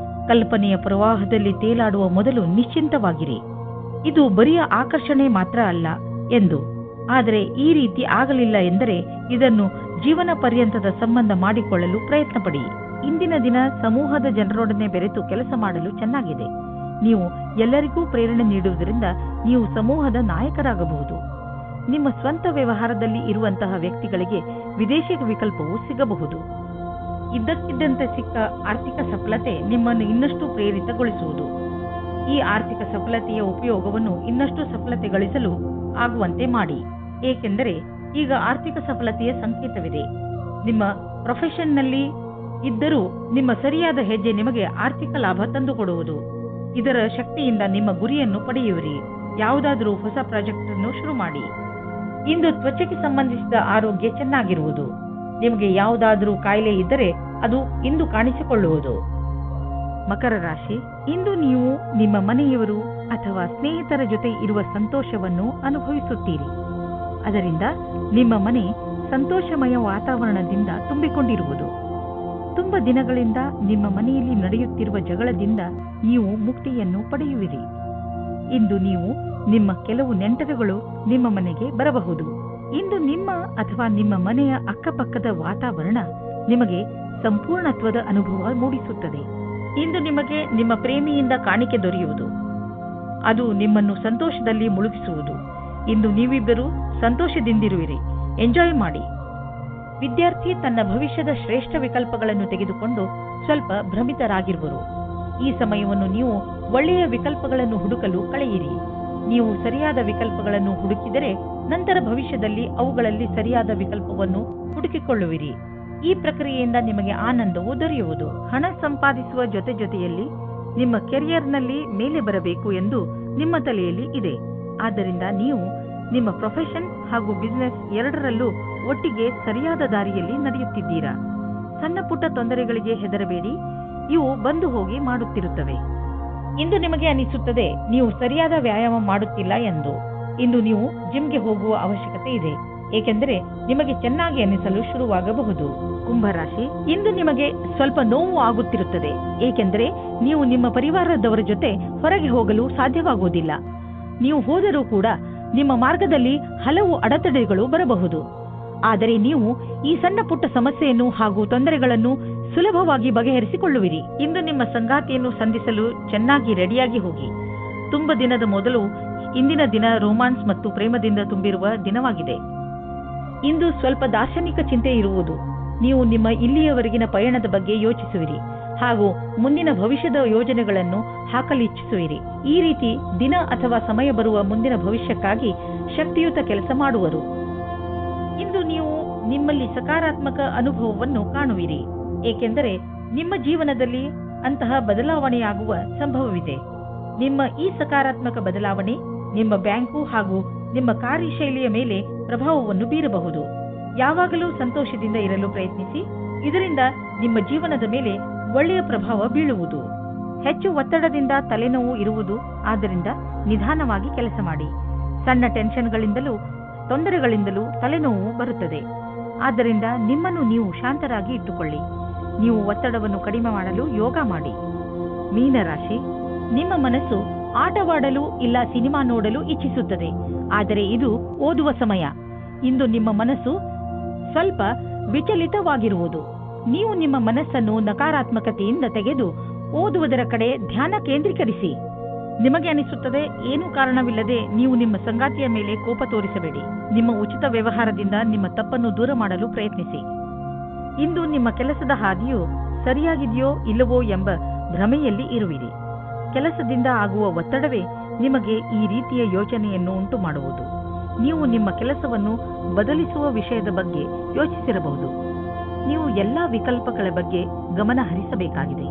ಕಲ್ಪನೆಯ ಪ್ರವಾಹದಲ್ಲಿ ತೇಲಾಡುವ ಮೊದಲು ನಿಶ್ಚಿಂತವಾಗಿರಿ. ಇದು ಬರಿಯ ಆಕರ್ಷಣೆ ಮಾತ್ರ ಅಲ್ಲ ಎಂದು. ಆದರೆ ಈ ರೀತಿ ಆಗಲಿಲ್ಲ ಎಂದರೆ ಇದನ್ನು ಜೀವನ ಪರ್ಯಂತದ ಸಂಬಂಧ ಮಾಡಿಕೊಳ್ಳಲು ಪ್ರಯತ್ನ ಪಡಿ. ಇಂದಿನ ದಿನ ಸಮೂಹದ ಜನರೊಡನೆ ಬೆರೆತು ಕೆಲಸ ಮಾಡಲು ಚೆನ್ನಾಗಿದೆ. ನೀವು ಎಲ್ಲರಿಗೂ ಪ್ರೇರಣೆ ನೀಡುವುದರಿಂದ ನೀವು ಸಮೂಹದ ನಾಯಕರಾಗಬಹುದು. ನಿಮ್ಮ ಸ್ವಂತ ವ್ಯವಹಾರದಲ್ಲಿ ಇರುವಂತಹ ವ್ಯಕ್ತಿಗಳಿಗೆ ವಿದೇಶಿ ವಿಕಲ್ಪವು ಸಿಗಬಹುದು. ಇದ್ದಕ್ಕಿದ್ದಂತೆ ಸಿಕ್ಕ ಆರ್ಥಿಕ ಸಫಲತೆ ನಿಮ್ಮನ್ನು ಇನ್ನಷ್ಟು ಪ್ರೇರಿತಗೊಳಿಸುವುದು. ಈ ಆರ್ಥಿಕ ಸಫಲತೆಯ ಉಪಯೋಗವನ್ನು ಇನ್ನಷ್ಟು ಸಫಲತೆ ಗಳಿಸಲು ಆಗುವಂತೆ ಮಾಡಿ. ಏಕೆಂದರೆ ಈಗ ಆರ್ಥಿಕ ಸಫಲತೆಯ ಸಂಕೇತವಿದೆ. ನಿಮ್ಮ ಪ್ರೊಫೆಷನ್ನಲ್ಲಿ ಇದ್ದರೂ ನಿಮ್ಮ ಸರಿಯಾದ ಹೆಜ್ಜೆ ನಿಮಗೆ ಆರ್ಥಿಕ ಲಾಭ ತಂದುಕೊಡುವುದು. ಇದರ ಶಕ್ತಿಯಿಂದ ನಿಮ್ಮ ಗುರಿಯನ್ನು ಪಡೆಯುವಿರಿ. ಯಾವುದಾದರೂ ಹೊಸ ಪ್ರಾಜೆಕ್ಟ್ ಅನ್ನು ಶುರು ಮಾಡಿ. ಇಂದು ತ್ವಚೆಗೆ ಸಂಬಂಧಿಸಿದ ಆರೋಗ್ಯ ಚೆನ್ನಾಗಿರುವುದು. ನಿಮಗೆ ಯಾವುದಾದರೂ ಕಾಯಿಲೆ ಇದ್ದರೆ ಅದು ಇಂದು ಕಾಣಿಸಿಕೊಳ್ಳುವುದು. ಮಕರ ರಾಶಿ, ಇಂದು ನೀವು ನಿಮ್ಮ ಮನೆಯವರು ಅಥವಾ ಸ್ನೇಹಿತರ ಜೊತೆ ಇರುವ ಸಂತೋಷವನ್ನು ಅನುಭವಿಸುತ್ತೀರಿ. ಅದರಿಂದ ನಿಮ್ಮ ಮನೆ ಸಂತೋಷಮಯ ವಾತಾವರಣದಿಂದ ತುಂಬಿಕೊಂಡಿರುವುದು. ತುಂಬ ದಿನಗಳಿಂದ ನಿಮ್ಮ ಮನೆಯಲ್ಲಿ ನಡೆಯುತ್ತಿರುವ ಜಗಳದಿಂದ ನೀವು ಮುಕ್ತಿಯನ್ನು ಪಡೆಯುವಿರಿ. ಇಂದು ನೀವು ನಿಮ್ಮ ಕೆಲವು ನೆಂಟರುಗಳು ನಿಮ್ಮ ಮನೆಗೆ ಬರಬಹುದು. ಇಂದು ನಿಮ್ಮ ಅಥವಾ ನಿಮ್ಮ ಮನೆಯ ಅಕ್ಕಪಕ್ಕದ ವಾತಾವರಣ ನಿಮಗೆ ಸಂಪೂರ್ಣತ್ವದ ಅನುಭವ ಮೂಡಿಸುತ್ತದೆ. ಇಂದು ನಿಮಗೆ ನಿಮ್ಮ ಪ್ರೇಮಿಯಿಂದ ಕಾಣಿಕೆ ದೊರೆಯುವುದು. ಅದು ನಿಮ್ಮನ್ನು ಸಂತೋಷದಲ್ಲಿ ಮುಳುಗಿಸುವುದು. ಇಂದು ನೀವಿಬ್ಬರು ಸಂತೋಷದಿಂದಿರುವಿರಿ. ಎಂಜಾಯ್ ಮಾಡಿ. ವಿದ್ಯಾರ್ಥಿ ತನ್ನ ಭವಿಷ್ಯದ ಶ್ರೇಷ್ಠ ವಿಕಲ್ಪಗಳನ್ನು ತೆಗೆದುಕೊಂಡು ಸ್ವಲ್ಪ ಭ್ರಮಿತರಾಗಿರುವರು. ಈ ಸಮಯವನ್ನು ನೀವು ಒಳ್ಳೆಯ ವಿಕಲ್ಪಗಳನ್ನು ಹುಡುಕಲು ಕಳೆಯಿರಿ. ನೀವು ಸರಿಯಾದ ವಿಕಲ್ಪಗಳನ್ನು ಹುಡುಕಿದರೆ ನಂತರ ಭವಿಷ್ಯದಲ್ಲಿ ಅವುಗಳಲ್ಲಿ ಸರಿಯಾದ ವಿಕಲ್ಪವನ್ನು ಹುಡುಕಿಕೊಳ್ಳುವಿರಿ. ಈ ಪ್ರಕ್ರಿಯೆಯಿಂದ ನಿಮಗೆ ಆನಂದವು ದೊರೆಯುವುದು. ಹಣ ಸಂಪಾದಿಸುವ ಜೊತೆಯಲ್ಲಿ ನಿಮ್ಮ ಕೆರಿಯರ್ನಲ್ಲಿ ಮೇಲೆ ಬರಬೇಕು ಎಂದು ನಿಮ್ಮ ತಲೆಯಲ್ಲಿ ಇದೆ. ಆದ್ದರಿಂದ ನೀವು ನಿಮ್ಮ ಪ್ರೊಫೆಷನ್ ಹಾಗೂ ಬಿಸಿನೆಸ್ ಎರಡರಲ್ಲೂ ಒಟ್ಟಿಗೆ ಸರಿಯಾದ ದಾರಿಯಲ್ಲಿ ನಡೆಯುತ್ತಿದ್ದೀರಾ. ಸಣ್ಣ ಪುಟ್ಟ ತೊಂದರೆಗಳಿಗೆ ಹೆದರಬೇಡಿ, ಇವು ಬಂದು ಹೋಗಿ ಮಾಡುತ್ತಿರುತ್ತವೆ. ಇಂದು ನಿಮಗೆ ಅನಿಸುತ್ತದೆ ನೀವು ಸರಿಯಾದ ವ್ಯಾಯಾಮ ಮಾಡುತ್ತಿಲ್ಲ ಎಂದು. ಇಂದು ನೀವು ಜಿಮ್ಗೆ ಹೋಗುವ ಅವಶ್ಯಕತೆ ಇದೆ, ಏಕೆಂದರೆ ನಿಮಗೆ ಚೆನ್ನಾಗಿ ಅನಿಸಲು ಶುರುವಾಗಬಹುದು. ಕುಂಭರಾಶಿ, ಇಂದು ನಿಮಗೆ ಸ್ವಲ್ಪ ನೋವು ಆಗುತ್ತಿರುತ್ತದೆ, ಏಕೆಂದರೆ ನೀವು ನಿಮ್ಮ ಪರಿವಾರದವರ ಜೊತೆ ಹೊರಗೆ ಹೋಗಲು ಸಾಧ್ಯವಾಗುವುದಿಲ್ಲ. ನೀವು ಹೋದರೂ ಕೂಡ ನಿಮ್ಮ ಮಾರ್ಗದಲ್ಲಿ ಹಲವು ಅಡೆತಡೆಗಳು ಬರಬಹುದು. ಆದರೆ ನೀವು ಈ ಸಣ್ಣ ಪುಟ್ಟ ಸಮಸ್ಯೆಯನ್ನು ಹಾಗೂ ತೊಂದರೆಗಳನ್ನು ಸುಲಭವಾಗಿ ಬಗೆಹರಿಸಿಕೊಳ್ಳುವಿರಿ. ಇಂದು ನಿಮ್ಮ ಸಂಗಾತಿಯನ್ನು ಸಂಧಿಸಲು ಚೆನ್ನಾಗಿ ರೆಡಿಯಾಗಿ ಹೋಗಿ. ತುಂಬ ದಿನದ ಮೊದಲು ಇಂದಿನ ದಿನ ರೋಮಾನ್ಸ್ ಮತ್ತು ಪ್ರೇಮದಿಂದ ತುಂಬಿರುವ ದಿನವಾಗಿದೆ. ಇಂದು ಸ್ವಲ್ಪ ದಾರ್ಶನಿಕ ಚಿಂತೆ ಇರುವುದು. ನೀವು ನಿಮ್ಮ ಇಲ್ಲಿಯವರೆಗಿನ ಪಯಣದ ಬಗ್ಗೆ ಯೋಚಿಸುವಿರಿ ಹಾಗೂ ಮುಂದಿನ ಭವಿಷ್ಯದ ಯೋಜನೆಗಳನ್ನು ಹಾಕಲಿಚ್ಛಿಸುವಿರಿ. ಈ ರೀತಿ ದಿನ ಅಥವಾ ಸಮಯ ಬರುವ ಮುಂದಿನ ಭವಿಷ್ಯಕ್ಕಾಗಿ ಶಕ್ತಿಯುತ ಕೆಲಸ ಮಾಡುವರು. ಇಂದು ನೀವು ನಿಮ್ಮಲ್ಲಿ ಸಕಾರಾತ್ಮಕ ಅನುಭವವನ್ನು ಕಾಣುವಿರಿ, ಏಕೆಂದರೆ ನಿಮ್ಮ ಜೀವನದಲ್ಲಿ ಅಂತಹ ಬದಲಾವಣೆಯಾಗುವ ಸಂಭವವಿದೆ. ನಿಮ್ಮ ಈ ಸಕಾರಾತ್ಮಕ ಬದಲಾವಣೆ ನಿಮ್ಮ ಬ್ಯಾಂಕು ಹಾಗೂ ನಿಮ್ಮ ಕಾರ್ಯಶೈಲಿಯ ಮೇಲೆ ಪ್ರಭಾವವನ್ನು ಬೀರಬಹುದು. ಯಾವಾಗಲೂ ಸಂತೋಷದಿಂದ ಇರಲು ಪ್ರಯತ್ನಿಸಿ. ಇದರಿಂದ ನಿಮ್ಮ ಜೀವನದ ಮೇಲೆ ಒಳ್ಳೆಯ ಪ್ರಭಾವ ಬೀಳುವುದು. ಹೆಚ್ಚು ಒತ್ತಡದಿಂದ ತಲೆನೋವು ಇರುವುದು. ಆದ್ದರಿಂದ ನಿಧಾನವಾಗಿ ಕೆಲಸ ಮಾಡಿ. ಸಣ್ಣ ಟೆನ್ಷನ್ಗಳಿಂದಲೂ ತೊಂದರೆಗಳಿಂದಲೂ ತಲೆನೋವು ಬರುತ್ತದೆ. ಆದ್ದರಿಂದ ನಿಮ್ಮನ್ನು ನೀವು ಶಾಂತರಾಗಿ ಇಟ್ಟುಕೊಳ್ಳಿ. ನೀವು ಒತ್ತಡವನ್ನು ಕಡಿಮೆ ಮಾಡಲು ಯೋಗ ಮಾಡಿ. ಮೀನರಾಶಿ, ನಿಮ್ಮ ಮನಸ್ಸು ಆಟವಾಡಲು ಇಲ್ಲ ಸಿನಿಮಾ ನೋಡಲು ಇಚ್ಛಿಸುತ್ತದೆ, ಆದರೆ ಇದು ಓದುವ ಸಮಯ. ಇಂದು ನಿಮ್ಮ ಮನಸ್ಸು ಸ್ವಲ್ಪ ವಿಚಲಿತವಾಗಿರುವುದು. ನೀವು ನಿಮ್ಮ ಮನಸ್ಸನ್ನು ನಕಾರಾತ್ಮಕತೆಯಿಂದ ತೆಗೆದು ಓದುವುದರ ಕಡೆ ಧ್ಯಾನ ಕೇಂದ್ರೀಕರಿಸಿ. ನಿಮಗೆ ಅನಿಸುತ್ತದೆ ಏನೂ ಕಾರಣವಿಲ್ಲದೆ ನೀವು ನಿಮ್ಮ ಸಂಗಾತಿಯ ಮೇಲೆ ಕೋಪ ತೋರಿಸಬೇಡಿ. ನಿಮ್ಮ ಉಚಿತ ವ್ಯವಹಾರದಿಂದ ನಿಮ್ಮ ತಪ್ಪನ್ನು ದೂರ ಮಾಡಲು ಪ್ರಯತ್ನಿಸಿ. ಇಂದು ನಿಮ್ಮ ಕೆಲಸದ ಹಾದಿಯು ಸರಿಯಾಗಿದೆಯೋ ಇಲ್ಲವೋ ಎಂಬ ಭ್ರಮೆಯಲ್ಲಿ ಇರುವಿರಿ. ಕೆಲಸದಿಂದ ಆಗುವ ಒತ್ತಡವೇ ನಿಮಗೆ ಈ ರೀತಿಯ ಯೋಚನೆಯನ್ನು ಉಂಟು ಮಾಡುವುದು. ನೀವು ನಿಮ್ಮ ಕೆಲಸವನ್ನು ಬದಲಿಸುವ ವಿಷಯದ ಬಗ್ಗೆ ಯೋಚಿಸಿರಬಹುದು. ನೀವು ಎಲ್ಲಾ ವಿಕಲ್ಪಗಳ ಬಗ್ಗೆ ಗಮನ ಹರಿಸಬೇಕಾಗಿದೆ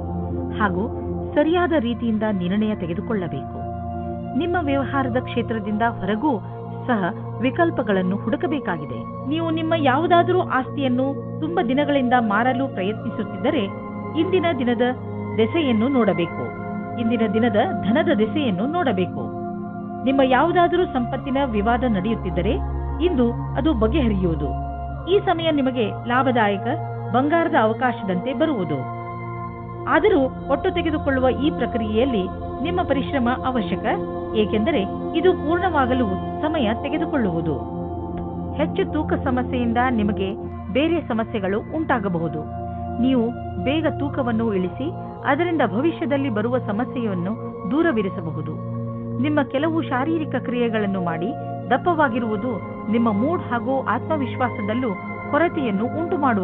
ಹಾಗೂ ಸರಿಯಾದ ರೀತಿಯಿಂದ ನಿರ್ಣಯ ತೆಗೆದುಕೊಳ್ಳಬೇಕು. ನಿಮ್ಮ ವ್ಯವಹಾರದ ಕ್ಷೇತ್ರದಿಂದ ಹೊರಗೂ ಸಹ ವಿಕಲ್ಪಗಳನ್ನು ಹುಡುಕಬೇಕಾಗಿದೆ. ನೀವು ನಿಮ್ಮ ಯಾವುದಾದರೂ ಆಸ್ತಿಯನ್ನು ತುಂಬಾ ದಿನಗಳಿಂದ ಮಾರಲು ಪ್ರಯತ್ನಿಸುತ್ತಿದ್ದರೆ ಇಂದಿನ ದಿನದ ದೆಸೆಯನ್ನು ನೋಡಬೇಕು. ಇಂದಿನ ದಿನದ ಧನದ ದೆಸೆಯನ್ನು ನೋಡಬೇಕು. ನಿಮ್ಮ ಯಾವುದಾದರೂ ಸಂಪತ್ತಿನ ವಿವಾದ ನಡೆಯುತ್ತಿದ್ದರೆ ಇಂದು ಅದು ಬಗೆಹರಿಯುವುದು. ಈ ಸಮಯ ನಿಮಗೆ ಲಾಭದಾಯಕ ಬಂಗಾರದ ಅವಕಾಶದಂತೆ ಬರುವುದು. ಆದರೂ ಹೊಟ್ಟು ತೆಗೆದುಕೊಳ್ಳುವ ಈ ಪ್ರಕ್ರಿಯೆಯಲ್ಲಿ ನಿಮ್ಮ ಪರಿಶ್ರಮ ಅವಶ್ಯಕ, ಏಕೆಂದರೆ ಇದು ಪೂರ್ಣವಾಗಲು ಸಮಯ ತೆಗೆದುಕೊಳ್ಳುವುದು. ಹೆಚ್ಚು ತೂಕ ಸಮಸ್ಯೆಯಿಂದ ನಿಮಗೆ ಬೇರೆ ಸಮಸ್ಯೆಗಳು ಉಂಟಾಗಬಹುದು. ನೀವು ಬೇಗ ತೂಕವನ್ನು ಇಳಿಸಿ ಅದರಿಂದ ಭವಿಷ್ಯದಲ್ಲಿ ಬರುವ ಸಮಸ್ಯೆಯನ್ನು ದೂರವಿರಿಸಬಹುದು. ನಿಮ್ಮ ಕೆಲವು ಶಾರೀರಿಕ ಕ್ರಿಯೆಗಳನ್ನು ಮಾಡಿ ದಪ್ಪವಾಗಿರುವುದು ನಿಮ್ಮ ಮೂಡ್ ಹಾಗೂ ಆತ್ಮವಿಶ್ವಾಸದಲ್ಲೂ ಕೊರತೆಯನ್ನು ಉಂಟುಮಾಡುವುದು.